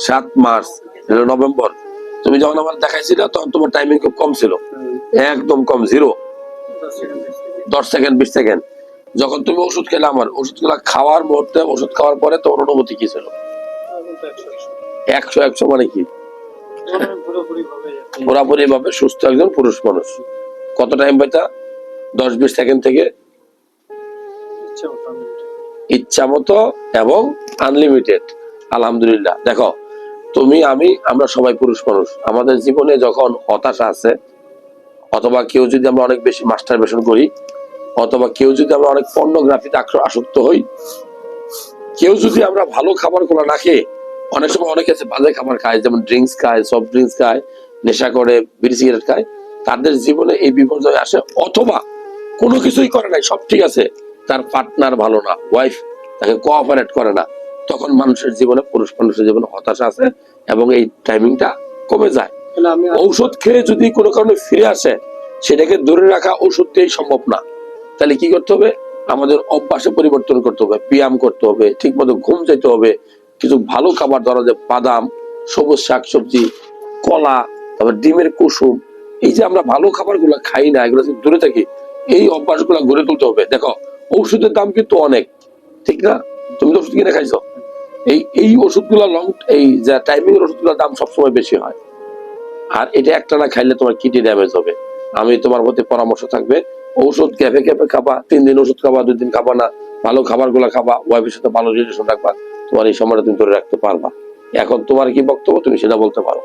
7 March November, তুমি যখন আমার দেখাইছিল তখন তোমার টাইমিং খুব কম ছিল, একদম কম, 0, 10 সেকেন্ড 20 সেকেন্ড। যখন তুমি ওষুধ খেলে, আমার ওষুধগুলা খাওয়ার মুহূর্তে, ওষুধ খাওয়ার পরে তোমার অনুভূতি কি ছিল? 100 মানে কি? পুরাপুরি ভাবে সুস্থ একজন পুরুষ মানুষ। কত টাইম পাইতা? 10-20 সেকেন্ড থেকে ইচ্ছা মতো এবং আনলিমিটেড। আলহামদুলিল্লাহ। দেখো, তুমি, আমি, আমরা সবাই পুরুষ মানুষ। আমাদের জীবনে যখন হতাশা আছে, অথবা কেউ যদি আমরা অনেক বেশি মাস্টারবেশন করি, অথবা কেউ যদি আমরা অনেক পর্নোগ্রাফিতে আসক্ত হই, কেউ যদি আমরা ভালো খাবার গুলো না খেয়ে, অনেক সময় অনেকে আছে বাজে খাবার খায়, যেমন ড্রিঙ্কস খায়, সফট ড্রিঙ্কস খায়, নেশা করে, বিড়ি সিগারেট খায়, তাদের জীবনে এই বিপর্যয় আসে। অথবা কোনো কিছুই করে নাই, সব ঠিক আছে, তার পার্টনার ভালো না, ওয়াইফ তাকে কোঅপারেট করে না, তখন মানুষের জীবনে, পুরুষ মানুষের জীবনে হতাশা আছে এবং এই টাইমিংটা কমে যায়। ঔষধ খেয়ে যদি কোনো কারণে ফিরে আসে, সেটাকে ধরে রাখা ওষুধ দিয়েই সম্ভব না। তাহলে কি করতে হবে? আমাদের অভ্যাসে পরিবর্তন করতে হবে, ব্যায়াম করতে হবে, ঠিক মতো ঘুম যেতে হবে, কিছু ভালো খাবার, ধরা যায় বাদাম, সবুজ শাকসবজি, কলা, তারপর ডিমের কুসুম, এই যে আমরা ভালো খাবার গুলা খাই না, এগুলো যদি দূরে থাকি, এই অভ্যাস গুলা গড়ে তুলতে হবে। দেখো, ওষুধের দাম কিন্তু অনেক, ঠিক না? তুমি তো ওষুধ কিনে খাইছো, এই ওষুধগুলা এই যে টাইমিং এর ওষুধগুলোর দাম সবসময় বেশি হয়। আর এটা একটা না খাইলে তোমার কিডনি ড্যামেজ হবে। আমি তোমার প্রতি পরামর্শ থাকবে, ঔষধ ক্যাফে ক্যাফে খাবা, 3 দিন ওষুধ খাবা, 2 দিন খাবা না, ভালো খাবার গুলা খাবা, ওয়াইফের সাথে ভালো রিলেশন রাখবা, তোমার এই সময়টা তুমি ধরে রাখতে পারবা। এখন তোমার কি বক্তব্য, তুমি সেটা বলতে পারো।